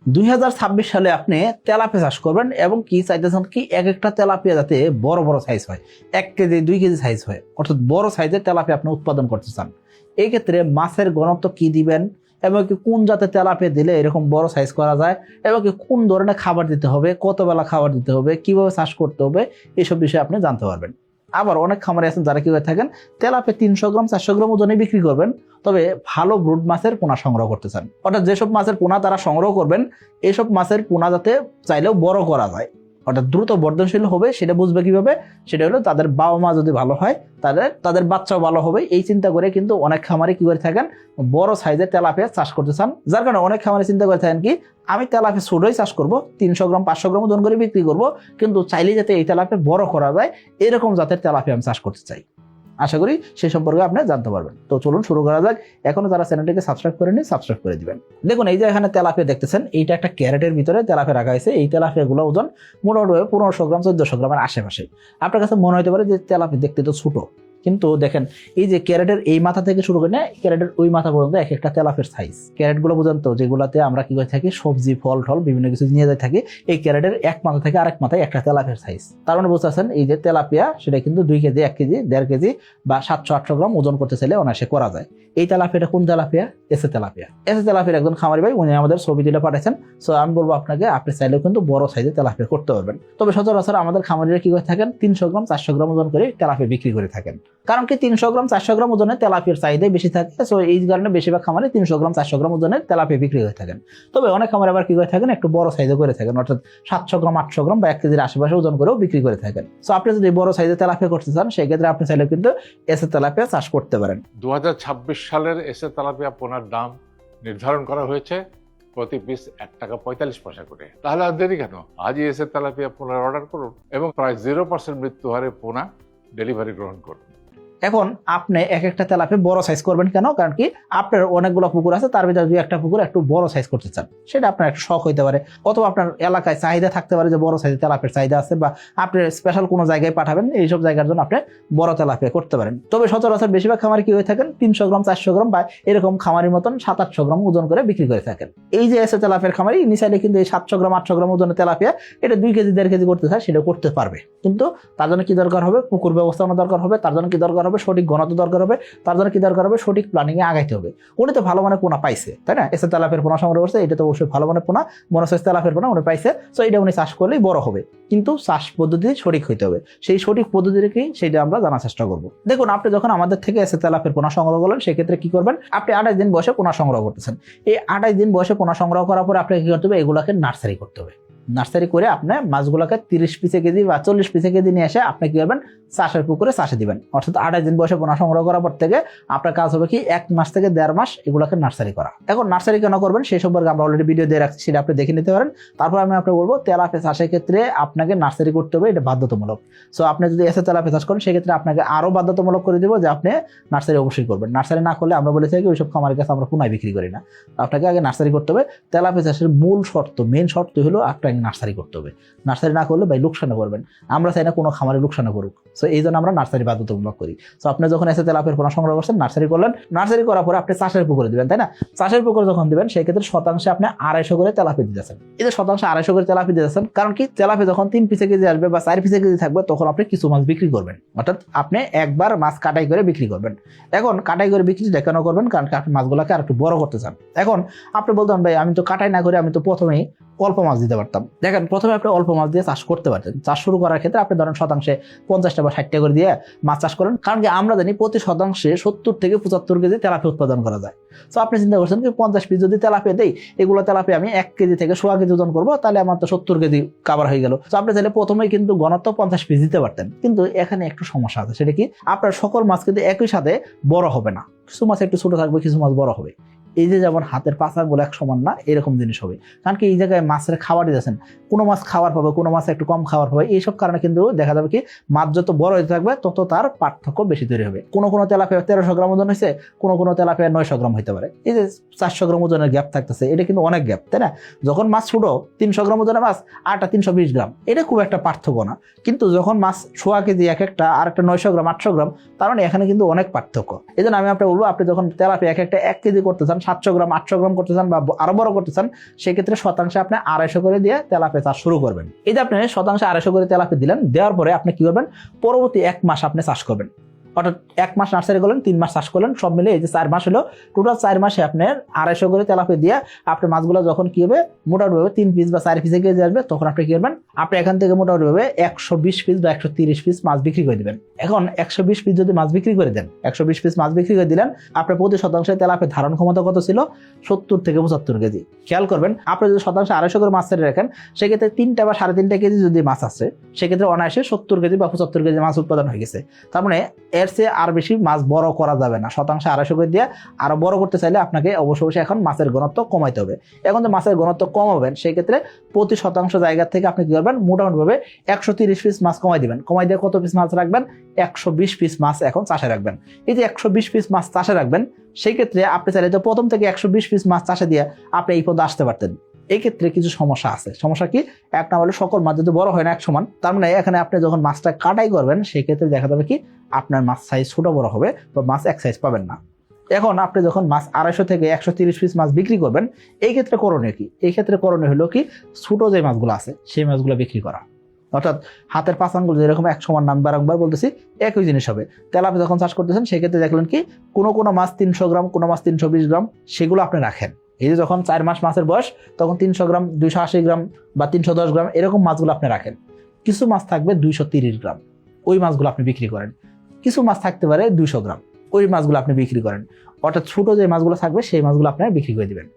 2026 সালে আপনি তেলাপিয়া চাষ করবেন এবং কি চাইতেছেন কি এক একটা তেলাপিয়া যাতে বড় বড় সাইজ হয়, 1 কেজি 2 কেজি সাইজ হয়, অর্থাৎ বড় সাইজের তেলাপিয়া আপনি উৎপাদন করতে চান। এই ক্ষেত্রে মাছের ঘনত্ব কি দিবেন এবং কি কোন জাতের তেলাপিয়া দিলে এরকম বড় সাইজ করা যায় এবং কি কোন ধরনের খাবার দিতে হবে, কত বেলা খাবার দিতে হবে, কিভাবে চাষ করতে হবে, এইসব বিষয়ে আপনি জানতে পারবেন। আবার অনেক খামারে আছেন যারা কি করে থাকেন তেলাপিয়া 300 গ্রাম 400 গ্রাম ওজনে বিক্রি করবেন, তবে ভালো ব্রুড মাছের পোনা সংগ্রহ করতে চান। অর্থাৎ যেসব মাছের পোনা তারা সংগ্রহ করবেন এইসব মাছের পোনা যাতে চাইলেও বড় করা যায়, অর্থাৎ দ্রুত বর্ধনশীল হবে, সেটা বুঝবে কিভাবে? সেটা হলো তাদের বাবা মা যদি ভালো হয় তাদের বাচ্চাও ভালো হবে। এই চিন্তা করে কিন্তু অনেক খামারে কি করে থাকেন বড় সাইজের তেলাপিয়া চাষ করতে চান। যার কারণে অনেক খামারে চিন্তা করে থাকেন কি আমি তেলাপিয়া ছোটই চাষ করব, 300 গ্রাম 500 গ্রাম ওজন করে বিক্রি করব, কিন্তু চাইলে যাতে এই তেলাপিয়া বড় করা যায় এরকম জাতের তেলাপিয়া আমি চাষ করতে চাই। আশা করি সে সম্পর্কে আপনি জানতে পারবেন। তো চলুন শুরু করা যাক। এখনো যারা চ্যানেলটিকে সাবস্ক্রাইব করেনি সাবস্ক্রাইব করে দিবেন। দেখুন এই যে এখানে তেলাপিয়া দেখতেছেন, এইটা একটা ক্যারেটের ভিতরে তেলাপিয়া রাখা হয়েছে। এই তেলাপিয়াগুলো ওজন মোটামুটি 1500 গ্রাম 1400 গ্রামের আশেপাশে। আপনার কাছে মনে হতে পারে যে তেলাপিয়া দেখতে তো ছোট, কিন্তু দেখেন এই যে ক্যারেটের এই মাথা থেকে শুরু করে না ক্যারেটের ওই মাথা পর্যন্ত এক একটা তেলাপিয়ার সাইজ। ক্যারেট গুলো বুঝেন তো, যেগুলাতে আমরা কি করে থাকি সবজি ফল টল বিভিন্ন কিছু নিয়ে যাই থাকি, এই ক্যারেটের এক মাথা থেকে আরেক মাথায় একটা তেলাপিয়ার সাইজ। তার মানে বুঝতে পারছেন এই যে তেলাপিয়া সেটা কিন্তু 2 কেজি 1 কেজি 1.5 কেজি বা 700-800 গ্রাম ওজন করতে চাইলে অনায়াসে করা যায়। এই তেলাপিয়াটা কোন তেলাপিয়া? এসে তেলাপিয়া। এসে তেলাপিয়ার একজন খামারি ভাই উনি আমাদের ছবি তুলে পাঠাচ্ছেন। সো আমি বলবো আপনাকে আপনি চাইলেও কিন্তু বড় সাইজের তেলাপিয়া করতে পারবেন। তবে সচরাচর আমাদের খামারিরা কি করে থাকেন 300 গ্রাম 400 গ্রাম ওজন করে তেলাপিয়া বিক্রি করে থাকেন। কারণ কি 300 গ্রাম 400 গ্রাম ওজনের তেলাপিয়ার চাহিদা বেশি থাকে। সো এই কারণে বেশিরভাগ খামারে 300 গ্রাম 400 গ্রাম ওজনের তেলাপিয়া বিক্রি করে থাকেন। তবে অনেক খামারে আবার কি করে থাকেন একটু বড় সাইজে করে থাকেন, অর্থাৎ 700 গ্রাম 800 গ্রাম বা 1 কেজির আশেপাশে ওজন করেও বিক্রি করে থাকেন। সো আপনি যদি বড় সাইজের তেলাপিয়া করতে চান সেই ক্ষেত্রে আপনি চাইলে কিন্তু এসে তেলাপিয়া চাষ করতে পারেন। 2026 সালের এসে তেলাপিয়া পোনার দাম নির্ধারণ করা হয়েছে প্রতি পিস 1 টাকা 45 পয়সা করে। তাহলে আর দেরি কেন, আজই এসে তেলাপিয়া পোনার অর্ডার করুন এবং প্রায় 0% মৃত্যু হারে পোনা ডেলিভারি গ্রহণ করুন। এখন আপনি এক একটা তেলাপিয়া বড় সাইজ করবেন কেন? কারণ কি আপনার অনেকগুলো পুকুর আছে, তার ভিতরে 2-1টা পুকুর একটু বড় সাইজ করতে চান, সেটা আপনার একটা শখ হইতে পারে, অথবা আপনার এলাকায় চাহিদা থাকতে পারে যে বড় সাইজের তেলাপিয়ার চাহিদা আছে, বা আপনি স্পেশাল কোনো জায়গায় পাঠাবেন, এইসব জায়গার জন্য আপনি বড় তেলাপিয়া করতে পারেন। তবে সচরাচর বেশিরভাগ খামারে কি হয়ে থাকেন 300 গ্রাম 400 গ্রাম বা এরকম খামারির মতন 700-800 গ্রাম ওজন করে বিক্রি করে থাকেন। এই যে এসে তেলাপিয়ার খামারি নিচাইলে কিন্তু এই 700 গ্রাম 800 গ্রাম ওজনের তেলাপিয়া এটা 2 কেজি 1.5 কেজি করতে চায়, সেটা করতে পারবে। কিন্তু তার জন্য কি দরকার হবে? পুকুর ব্যবস্থাপনা দরকার হবে, তার জন্য কি দরকার হবে? সঠিক ঘনত্ব দরকার হবে, তার জন্য কি দরকার হবে? সঠিক প্ল্যানিং এ আগাইতে হবে। উনি তো ভালো মানের পোনা পাইছে, তাই না? এসে তেলাপিয়ার পোনা সংগ্রহ করছে, এটা তো অবশ্যই ভালো মানের পোনা, মনোসাইজ তেলাপিয়ার পোনা উনি পাইছে। সো এটা উনি চাষ করলেই বড় হবে, কিন্তু চাষ পদ্ধতি সঠিক হইতে হবে। সেই সঠিক পদ্ধতিটা কি সেটা আমরা জানার চেষ্টা করবো। দেখুন আপনি যখন আমাদের থেকে এসে তেলাপিয়ার পোনা সংগ্রহ করলেন সেক্ষেত্রে কি করবেন? আপনি 28 দিন বয়সে পোনা সংগ্রহ করতেছেন। এই 28 দিন বয়সে পোনা সংগ্রহ করার পরে আপনাকে কি করতে হবে? এগুলাকে নার্সারি করতে হবে। নার্সারি করে আপনি মাছগুলোকে 30 পিসে কেজি বা 40 পিসে কেজি নিয়ে এসে আপনি কি করবেন? চাষের পুকুরে চাষে দিবেন। অর্থাৎ 28 দিন বয়সে পোনা সংগ্রহ করার পর থেকে আপনার কাজ হবে কি 1 মাস থেকে 1.5 মাস এগুলোকে নার্সারি করা। এখন নার্সারি কেন করবেন সেই সম্পর্কে আমরা অলরেডি ভিডিও দিয়ে রাখছি, সেটা আপনি দেখে নিতে পারেন। তারপর আমি আপনাকে বলবো তেলাপিয়া চাষের ক্ষেত্রে আপনাকে নার্সারি করতে হবে, এটা বাধ্যতামূলক। সো আপনি যদি এসে তেলাপিয়া চাষ করেন সেক্ষেত্রে আপনাকে আরো বাধ্যতামূলক করে দিব যে আপনি নার্সারি অবশ্যই করবেন। নার্সারি না করলে আমরা বলে থাকি ওইসব খামারের কাছে আমরা পোনায় বিক্রি করি না। আপনাকে আগে নার্সারি করতে হবে। তেলাপিয়া চাষের মূল শর্ত, মেন শর্ত হলো আপনাকে নার্সারি করতে হবে। নার্সারি না করলে ভাই লোকসানে করবেন, আমরা চাই না কোনো খামারে লোকসানে করুক। সো এই জন্য আমরা নার্সারি বাধ্যতামূলক করি। সো আপনি যখন এসে তেলাপিয়ার পোনা সংগ্রহ করছেন নার্সারি করলেন, নার্সারি করার পরে আপনি চাষের পুকুরে দিবেন, তাই না? চাষের পুকুরে যখন দিবেন সেই ক্ষেত্রে শতাংশে আপনি 250 করে তেলাপিয়া দিতেছেন। এই যে শতাংশে 250 করে তেলাপিয়া দিতেছেন, কারণ কি তেলাপিয়া যখন 3 পিসে কেজি আসবে বা 4 পিসে কেজি থাকবে তখন আপনি কিছু মাছ বিক্রি করবেন, অর্থাৎ আপনি একবার মাছ কাটাই করে বিক্রি করবেন। এখন কাটাই করে বিক্রিটা কেন করবেন? কারণ আপনি মাছগুলোকে আর একটু বড় করতে চান। এখন আপনি বলতেন ভাই আমি তো কাটাই না করে আমি তো প্রথমেই অল্প মাছ দিতে পারতাম। দেখেন প্রথমে আপনি অল্প মাছ দিয়ে চাষ করতে পারতেন। চাষ শুরু করার ক্ষেত্রে আপনি ধরেন শতাংশে 50টা বা 60টা করে দিয়ে মাছ চাষ করেন, কারণ কি আমরা জানি প্রতি শতাংশে 70 থেকে 75 কেজি তেলাপিয়া উৎপাদন করা যায়। তো আপনি চিন্তা করছেন কি 50 পিস যদি তেলাপিয়া দেই, এগুলো তেলাপিয়া আমি 1 কেজি থেকে 1.5 কেজি ওজন করবো, তাহলে আমার তো 70 কেজি কাভার হয়ে গেল। তো আপনি চাইলে প্রথমেই কিন্তু ঘনত্ব 50 পিস দিতে পারতেন, কিন্তু এখানে একটু সমস্যা আছে। সেটা কি আপনার সকল মাছ কিন্তু একই সাথে বড় হবে না, কিছু মাছ একটু ছোট থাকবে, কিছু মাছ বড় হবে। এই যে যেমন হাতের পাছাগুলো এক সমান না, এরকম জিনিস হবে। কারণ কি এই জায়গায় মাছের খাবার দিতেছেন, কোনো মাছ খাবার পাবে, কোনো মাছ একটু কম খাবার পাবে। এইসব কারণে কিন্তু দেখা যাবে কি মাছ যত বড় হতে থাকবে তত তার পার্থক্য বেশি তৈরি হবে। কোনো তেলাপিয়া 1300 গ্রাম ওজন হয়েছে, কোনো তেলাপিয়া 900 গ্রাম হতে পারে। এই যে 400 গ্রাম ওজনের গ্যাপ থাকতেছে, এটা কিন্তু অনেক গ্যাপ, তাই না? যখন মাছ ছোট 300 গ্রাম ওজনের মাছ আরটা 320 গ্রাম, এটা খুব একটা পার্থক্য না। কিন্তু যখন মাছ 1.5 কেজি এক একটা আর একটা 900 গ্রাম 800 গ্রাম, তার মানে এখানে কিন্তু অনেক পার্থক্য। এই জন্য আমি আপনাকে বলবো আপনি যখন তেলাপিয়া এক একটা 1 কেজি করতে চান 700 গ্রাম 800 গ্রাম করতে চান বা আরো বড় করতে চান, সেক্ষেত্রে শতাংশে আপনি 250 করে দিয়ে তেলাপিয়া চাষ শুরু করবেন। এই যে আপনি শতাংশে 250 করে তেলাপিয়া দিলেন, দেওয়ার পরে আপনি কি করবেন, পরবর্তী 1 মাস আপনি চাষ করবেন। অর্থাৎ 1 মাস নার্সারি করলেন, 3 মাস চাষ করলেন, সব মিলে এই যে 4 মাস হলো, টোটাল 4 মাসে আপনার 250 করে তেলাপিয়া দিয়ে আপনার মাছগুলো যখন কি হবে মোটামুটি 3 পিস বা 4 পিসে কেজি আসবে, তখন আপনি কি করবেন, আপনি এখান থেকে মোটামুটি 120 পিস বা 130 পিস মাছ বিক্রি করে দিবেন। এখন 120 পিস যদি মাছ বিক্রি করে দেন, 120 পিস মাছ বিক্রি করে দিলেন, আপনার প্রতি শতাংশে তেলাপিয়ার ধারণ ক্ষমতা কত ছিল, 70 থেকে 75 কেজি। খেয়াল করবেন, আপনি যদি শতাংশে 250 করে মাছ ছেড়ে রাখেন, সেক্ষেত্রে 3টা বা 3.5 কেজি যদি মাছ আসে, সেক্ষেত্রে অনায়াসে 70 কেজি বা 75 কেজি মাছ উৎপাদন হয়ে গেছে। তার মানে এর চেয়ে আর বেশি মাছ বড় করা যাবে না। শতাংশে 250 করে দিয়ে আরো বড় করতে চাইলে আপনাকে অবশ্যই এখন মাছের ঘনত্ব কমাইতে হবে। এখন যে মাছের ঘনত্ব কমাবেন, সেই ক্ষেত্রে প্রতি শতাংশ জায়গা থেকে আপনি কি করবেন, মোটামুটি ভাবে 130 পিস মাছ কমাই দিবেন। কমাই দিয়ে কত পিস মাছ রাখবেন, 120 পিস মাছ এখন চাষে রাখবেন। এই যে 120 পিস মাছ চাষে রাখবেন, সেই ক্ষেত্রে আপনি চাইলে তো প্রথম থেকে 120 পিস মাছ চাষে দিয়ে আপনি এই পর্যন্ত আসতে পারতেন। এই ক্ষেত্রে কিছু সমস্যা আছে। সমস্যা কি, এক না হলে সকল মাছ যদি বড় হয় না এক সমান, তার মানে এখানে আপনি যখন মাছটা কাটাই করবেন, সেই ক্ষেত্রে দেখা যাবে কি আপনার মাছ সাইজ ছোট বড় হবে বা মাছ এক সাইজ পাবেন না। এখন আপনি যখন মাছ 250 থেকে 130 পিস মাছ বিক্রি করবেন, এই ক্ষেত্রে করণীয় কি, এই ক্ষেত্রে করণীয় হলো কি, ছোট যে মাছগুলো আছে সেই মাছগুলো বিক্রি করা। অর্থাৎ হাতের 5 আঙ্গুল যেরকম এক সমান নাম, বারংবার বলতেছি, একই জিনিস হবে। তেলাপিয়া যখন চাষ করতেছেন, সেক্ষেত্রে দেখলেন কি কোনো মাছ 300 গ্রাম, কোনো মাছ 320 গ্রাম, সেগুলো আপনি রাখেন। এই যে যখন 4 মাস মাছের বয়স, তখন 300 গ্রাম, 280 গ্রাম বা 310 গ্রাম এরকম মাছগুলো আপনি রাখেন। কিছু মাছ থাকবে 230 গ্রাম, ওই মাছগুলো আপনি বিক্রি করেন। কিছু মাছ থাকতে পারে 200 গ্রাম, ওই মাছগুলো আপনি বিক্রি করেন। অর্থাৎ ছোট যে মাছগুলো থাকবে সেই মাছগুলো আপনি বিক্রি করে দিবেন।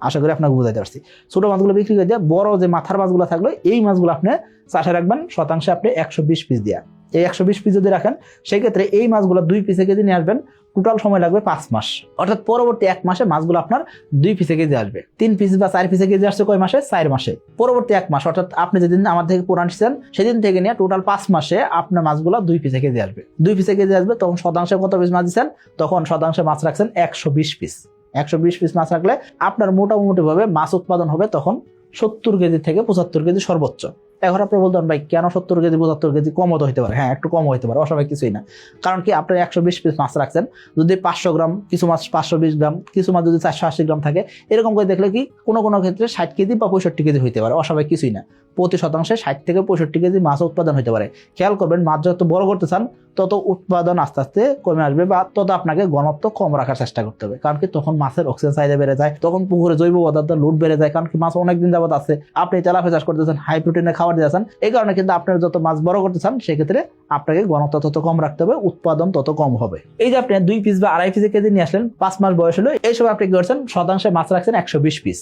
আশা করি আপনাকে বুঝাইতে পারছি। ছোট মাছগুলো বিক্রি করে দিয়ে বড় যে মাথার মাছগুলো থাকলো, এই মাছগুলো আপনি চাষে রাখবেন শতাংশে আপনি 120 পিস দিয়া। এই 120 পিস যদি রাখেন, সেই ক্ষেত্রে এই মাছগুলো 2 পিসে কেজি নিয়ে আসবেন। টোটাল সময় লাগবে 5 মাস। অর্থাৎ পরবর্তী 1 মাসে মাছগুলো আপনার 2 পিসে কেজি আসবে। 3 পিস বা 4 পিসে কেজি আসছে কয় মাসে, 4 মাসে। পরবর্তী 1 মাস, অর্থাৎ আপনি যেদিন আমার থেকে পুরান নিচ্ছেন সেদিন থেকে নিয়ে টোটাল 5 মাসে আপনার মাছগুলো 2 পিসে কেজি আসবে। 2 পিসে কেজি আসবে, তখন শতাংশে কত পিস মাছ দিচ্ছেন, তখন শতাংশে মাছ রাখছেন 120 পিস। 120 পিস মাছ রাখলে আপনার মোটামুটি ভাবে মাছ উৎপাদন হবে তখন 70 কেজি থেকে 75 কেজি সর্বোচ্চ। এখন আপনি বলতেন ভাই কেন 70 কেজি 75 কেজি, কমও তো হতে পারে। হ্যাঁ, একটু কম হতে পারে, অস্বাভাবিক কিছুই না। কারণ কি, আপনি 120 পিস মাছ রাখছেন, যদি 500 গ্রাম, কিছু মাছ 520 গ্রাম, কিছু মাছ যদি 480 গ্রাম থাকে, এরকম করে দেখলে কি কোনো ক্ষেত্রে 60 কেজি বা 65 কেজি হইতে পারে, অস্বাভাবিক কিছুই না। প্রতি শতাংশে 60 থেকে 65 কেজি মাছ উৎপাদন হতে পারে। খেয়াল করবেন, মাছ যত বড় করতে চান তত উৎপাদন আস্তে আস্তে কমে আসবে, বা তত আপনাকে ঘনত্ব কম রাখার চেষ্টা করতে হবে। কারণ কি, তখন মাছের অক্সিজেন চাহিদা বেড়ে যায়, তখন পুকুরে জৈব পদার্থ লোড বেড়ে যায়। কারণ কি, মাছ অনেকদিন যাবত আছে, আপনি তেলাপিয়া চাষ করতেছেন, হাই প্রোটিনের খাবার দিয়েছেন, এই কারণে কিন্তু আপনার যত মাছ বড় করতে চান, সেক্ষেত্রে আপনাকে ঘনত্ব তত কম রাখতে হবে, উৎপাদন তত কম হবে। এই যে আপনি 2 পিস বা 2.5 পিস কেজি নিয়ে আসলেন, 5 মাস বয়স হলো, এই সময় আপনি কি করছেন, শতাংশে মাছ রাখছেন 120 পিস।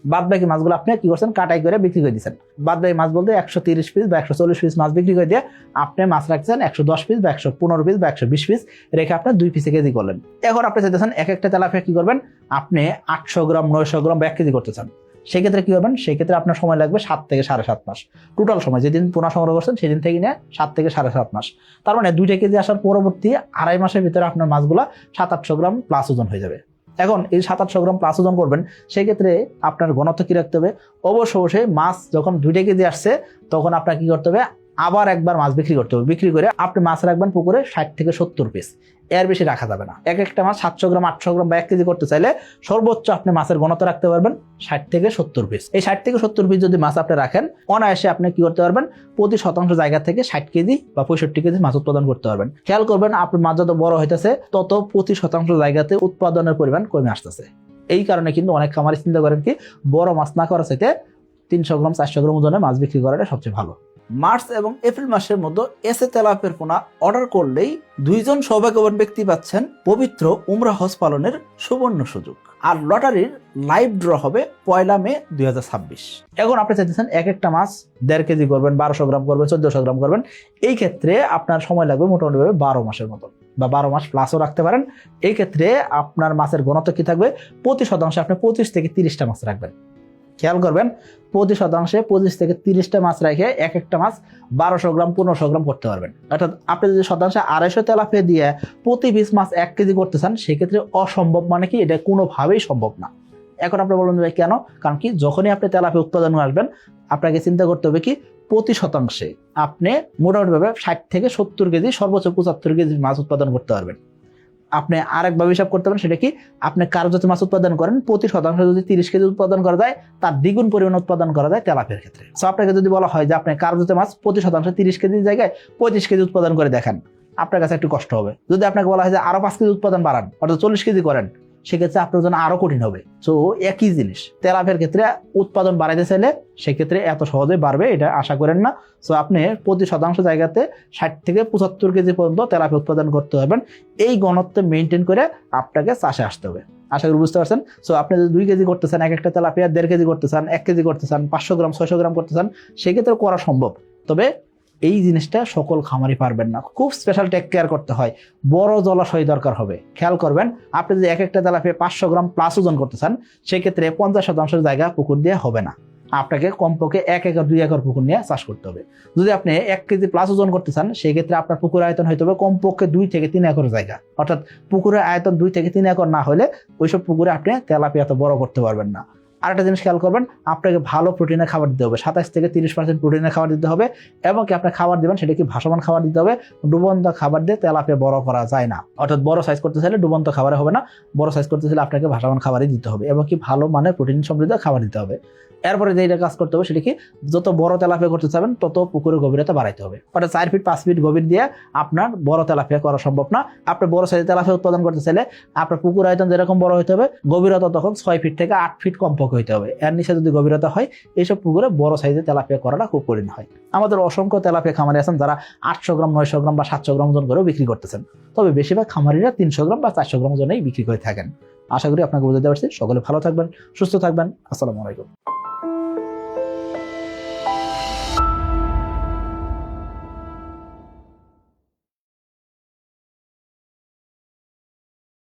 বাদ বাকি মাছগুলো আপনি কি করছেন, কাটাই করে বিক্রি করে দিচ্ছেন। বাদ বাকি মাছ বলতে 130 পিস বা 140 পিস মাছ বিক্রি করে দিয়ে আপনি মাছ রাখছেন 110 পিস বা 115 পিস বা 120 পিস রেখে আপনি 2 পিসে কেজি করলেন। এখন আপনি চাইতেছেন এক একটা তেলাপিয়া কি করবেন, আপনি 800 গ্রাম 900 গ্রাম বা 1 কেজি করতে চান। সেক্ষেত্রে কি করবেন, সেক্ষেত্রে আপনার সময় লাগবে 7 থেকে 7.5 মাস। টোটাল সময় যেদিন পোনা সংগ্রহ করছেন সেদিন থেকে নিয়ে 7 থেকে 7.5 মাস। তার মানে 2 কেজি আসার পরবর্তী 2.5 মাসের ভিতরে আপনার মাছগুলা 700-800 গ্রাম প্লাস ওজন হয়ে যাবে। এখন এই 700-800 গ্রাম প্লাস ওজন করবেন, সেই ক্ষেত্রে আপনার ঘনত্ব কি রাখতে হবে, অবশ্যই মাছ যখন 2 কেজি আসছে, তখন আপনার কি করতে হবে, আবার একবার মাছ বিক্রি করতে হবে। বিক্রি করে আপনি মাছ রাখবেন পুকুরে 60 থেকে 70 পিস, এর বেশি রাখা যাবে না। এক একটা মাছ 700 গ্রাম 800 গ্রাম বা 1 কেজি করতে চাইলে সর্বোচ্চ আপনি মাছের ঘনত্ব রাখতে পারবেন 60 থেকে 70 পিস। এই 60 থেকে 70 পিস যদি মাছ আপনি রাখেন, অনায়াসে আপনি কি করতে পারবেন, প্রতি শতাংশ জায়গা থেকে 60 কেজি বা 65 কেজি মাছ উৎপাদন করতে পারবেন। খেয়াল করবেন, আপনার মাছ যত বড় হইতেছে তত প্রতি শতাংশ জায়গাতে উৎপাদনের পরিমাণ কমে আসতেছে। এই কারণে কিন্তু অনেক খামারি চিন্তা করেন কি, বড় মাছ না করার চাইতে 300 গ্রাম 400 গ্রাম ওজনে মাছ বিক্রি করাটা সবচেয়ে ভালো। মার্চ এবং এপ্রিল মাসের মধ্যে এসএ তেলাপিয়ার পোনা অর্ডার করলেই 2 জন সৌভাগ্যবান ব্যক্তি পাচ্ছেন পবিত্র উমরা হজ পালনের সুবর্ণ সুযোগ। আর লটারির লাইভ ড্র হবে 1 মে 2026। এখন আপনি চাইতেছেন এক একটা মাছ 1.5 কেজি করবেন, 1200 গ্রাম করবেন, 1400 গ্রাম করবেন। এই ক্ষেত্রে আপনার সময় লাগবে মোটামুটি 12 মাসের মতো, বা 12 মাস প্লাসও রাখতে পারেন। এই ক্ষেত্রে আপনার মাছের ঘনত্ব কি থাকবে, প্রতি শতাংশে আপনি 25 থেকে 30টা মাছ রাখবেন। খেয়াল করবেন, প্রতি শতাংশে 25 থেকে 30টা মাছ রেখে এক একটা মাছ 1200 গ্রাম 1500 গ্রাম করতে পারবেন। অর্থাৎ আপনি যদি শতাংশে 250 তেলাপিয়া দিয়ে প্রতি পিস মাছ 1 কেজি করতে চান, সেক্ষেত্রে অসম্ভব, মানে কি এটা কোনোভাবেই সম্ভব না। এখন আপনি বলবেন ভাই কেন, কারণ কি, যখনই আপনি তেলাপিয়া উৎপাদন আসবেন, আপনাকে চিন্তা করতে হবে কি, প্রতি শতাংশে আপনি মোটামুটি ভাবে 60 থেকে 70 কেজি, সর্বোচ্চ 75 কেজি মাছ উৎপাদন করতে পারবেন। আপনি আরেকভাবে হিসাব করতে পারেন, সেটা কি, আপনি কার্যত মাছ উৎপাদন করেন, প্রতি শতাংশ যদি 30 কেজি উৎপাদন করা যায়, তার দ্বিগুণ পরিমাণ উৎপাদন করা যায় তেলাপিয়ার ক্ষেত্রে। সো আপনাকে যদি বলা হয় যে আপনি কার্যত মাছ প্রতি শতাংশ 30 কেজির জায়গায় 35 কেজি উৎপাদন করে দেখেন, আপনার কাছে একটু কষ্ট হবে। যদি আপনাকে বলা হয় যে আরো 5 কেজি উৎপাদন বাড়ান, অর্থাৎ 40 কেজি করেন, সেক্ষেত্রে আপনার জন্য আরো কঠিন হবে। সো একই জিনিস, তেলাপিয়ার ক্ষেত্রে উৎপাদন বাড়াইতে চাইলে সেক্ষেত্রে এত সহজে বাড়বে এটা আশা করেন না। সো আপনি প্রতি শতাংশ জায়গাতে 60 থেকে 75 কেজি পর্যন্ত তেলাপিয়া উৎপাদন করতে পারবেন। এই ঘনত্ব মেনটেন করে আপনাকে চাষে আসতে হবে। আশা করি বুঝতে পারছেন। সো আপনি যদি 2 কেজি করতে চান, এক একটা তেলাপিয়া 1.5 কেজি করতে চান, 1 কেজি করতে চান, 500 গ্রাম 600 গ্রাম করতে চান, সেক্ষেত্রে করা সম্ভব। তবে এই জিনিসটা সকল খামারি পারবেন না, খুব স্পেশাল টেক কেয়ার করতে হয়, বড় জলাশয় দরকার হবে। খেয়াল করবেন, আপনি যদি এক একটা তেলাপিয়া 500 গ্রাম প্লাস ওজন করতে চান, সেক্ষেত্রে 50% জায়গা পুকুর দিয়ে হবে না, আপনাকে কমপক্ষে 1 একর 2 একর পুকুর নিয়ে চাষ করতে হবে। যদি আপনি 1 কেজি প্লাস ওজন করতে চান, সেক্ষেত্রে আপনার পুকুরের আয়তন হইতে হবে কমপক্ষে 2 থেকে 3 একর জায়গা, অর্থাৎ পুকুরের আয়তন 2 থেকে 3 একর না হলে ওইসব পুকুরে আপনি তেলাপিয়া এত বড় করতে পারবেন না। আরেকটা জিনিস খেয়াল করবেন, আপনাকে ভালো প্রোটিনের খাবার দিতে হবে, 27 থেকে 30% প্রোটিনের খাবার দিতে হবে, এবং কি আপনার খাবার দিবেন সেটা কি ভাসমান খাবার দিতে হবে। ডুবন্ত খাবার দিয়ে তেলাপিয়া বড় করা যায় না, অর্থাৎ বড় সাইজ করতে চাইলে ডুবন্ত খাবারে হবে না, বড় সাইজ করতে চাইলে আপনাকে ভাসমান খাবারই দিতে হবে, এবং কি ভালো মানের প্রোটিন সমৃদ্ধ খাবার দিতে হবে। এরপরে যেটা কাজ করতে হবে সেটা কি, যত বড় তেলাপিয়া করতে চাবেন তত পুকুরের গভীরতা বাড়াইতে হবে, অর্থাৎ 4 ফিট 5 ফিট গভীর দিয়ে আপনার বড় তেলাপিয়া করা সম্ভব না। আপনি বড় সাইজের তেলাপিয়া উৎপাদন করতে চাইলে আপনার পুকুর আয়তন যেরকম বড় হতে হবে, গভীরতা তখন 6 ফিট থেকে 8 ফিট কমপক্ষে হতে হবে। এর নিচে যদি গভীরতা হয়, এইসব পুকুরে বড় সাইজের তেলাপিয়া করাটা খুব কঠিন হয়। আমাদের অসংখ্য তেলাপিয়া খামারি আছেন যারা 800 গ্রাম 900 গ্রাম বা 700 গ্রাম ওজন করেও বিক্রি করতেছেন, তবে বেশিরভাগ খামারিরা 300 গ্রাম বা 400 গ্রাম ওজনেই বিক্রি করে থাকেন। আশা করি আপনাকে বুঝতে পারছি। সকলে ভালো থাকবেন, সুস্থ থাকবেন। আসসালামু আলাইকুম।